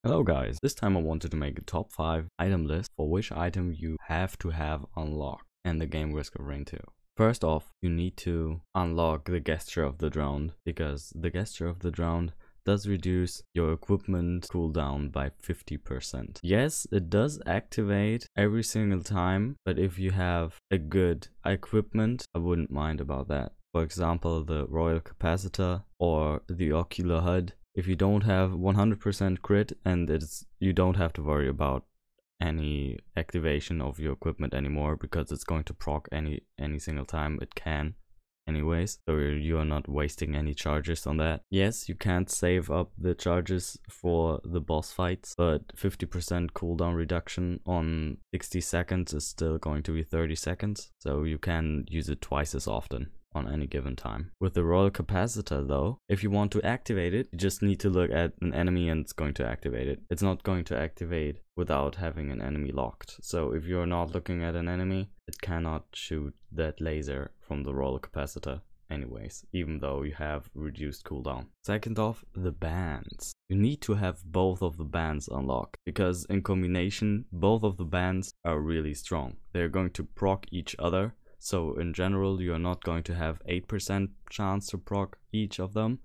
Hello guys, this time I wanted to make a top 5 item list for which item you have to have unlocked in the game Risk of Rain 2. First off, you need to unlock the Gesture of the Drowned, because the Gesture of the Drowned does reduce your equipment cooldown by 50%. Yes, it does activate every single time, but if you have a good equipment, I wouldn't mind about that. For example, the Royal Capacitor or the Ocular HUD. If you don't have 100% crit, and you don't have to worry about any activation of your equipment anymore, because it's going to proc any single time it can anyways, so you are not wasting any charges on that. Yes, you can't save up the charges for the boss fights, but 50% cooldown reduction on 60 seconds is still going to be 30 seconds, so you can use it twice as often on any given time. With the Royal Capacitor though, if you want to activate it, you just need to look at an enemy and it's going to activate it. It's not going to activate without having an enemy locked. So if you're not looking at an enemy, it cannot shoot that laser from the Royal Capacitor anyways, even though you have reduced cooldown. Second off, the bands. You need to have both of the bands unlocked, because in combination, both of the bands are really strong. They're going to proc each other. So in general, you're not going to have 8% chance to proc each of them.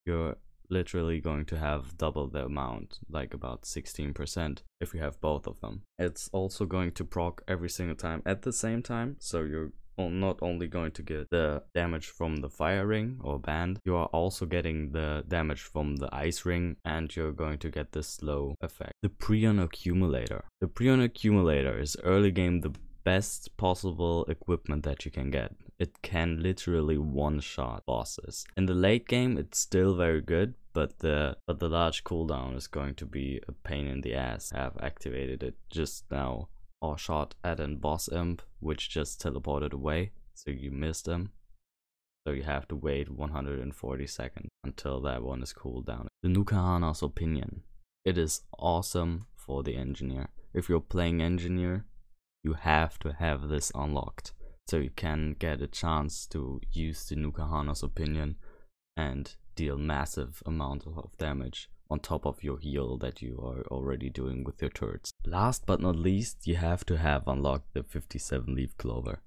You're literally going to have double the amount, like about 16% if you have both of them. It's also going to proc every single time at the same time, so you're not only going to get the damage from the fire ring or band, you are also getting the damage from the ice ring, and you're going to get the slow effect. The Prion Accumulator. The Prion Accumulator is early game the best possible equipment that you can get. It can literally one-shot bosses. In the late game, it's still very good, but the large cooldown is going to be a pain in the ass. I have activated it just now, or shot at a boss imp, which just teleported away, so you missed him. So you have to wait 140 seconds until that one is cooled down. The Nuka-Hana's Opinion. It is awesome for the engineer. If you're playing engineer, you have to have this unlocked, so you can get a chance to use the Nuka-Hana's Opinion and deal massive amount of damage on top of your heal that you are already doing with your turrets. Last but not least, you have to have unlocked the 57 Leaf Clover.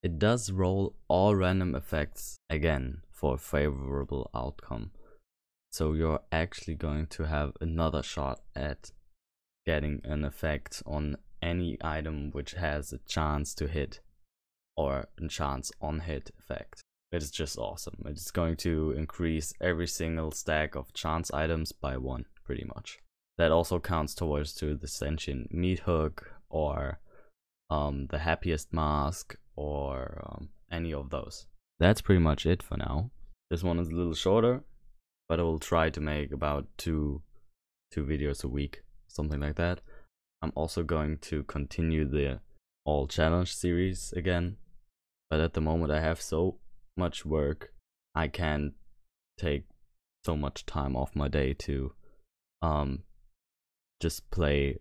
It does roll all random effects again for a favorable outcome, so you're actually going to have another shot at getting an effect on any item which has a chance to hit or a chance on hit effect. It's just awesome. It's going to increase every single stack of chance items by 1 pretty much. That also counts towards to the Sentient Meat Hook or the Happiest Mask or any of those. That's pretty much it for now. This one is a little shorter, but I will try to make about two videos a week, something like that. I'm also going to continue the All Challenge series again, but at the moment I have so much work, I can't take so much time off my day to just play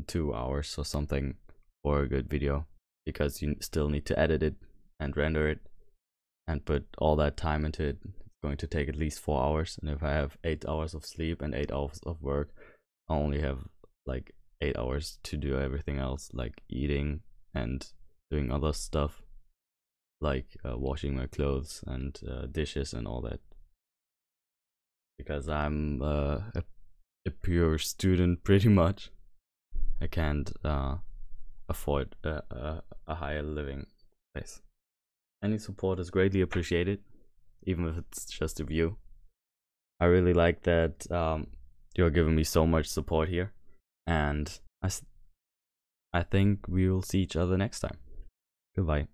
2 hours or something for a good video, because you still need to edit it and render it and put all that time into it. It's going to take at least 4 hours, and if I have 8 hours of sleep and 8 hours of work, I only have like 8 hours to do everything else, like eating and doing other stuff, like washing my clothes and dishes and all that, because I'm a pure student pretty much. I can't afford a higher living place. Any support is greatly appreciated, even if it's just a view. I really like that you're giving me so much support here. And I think we will see each other next time. Goodbye.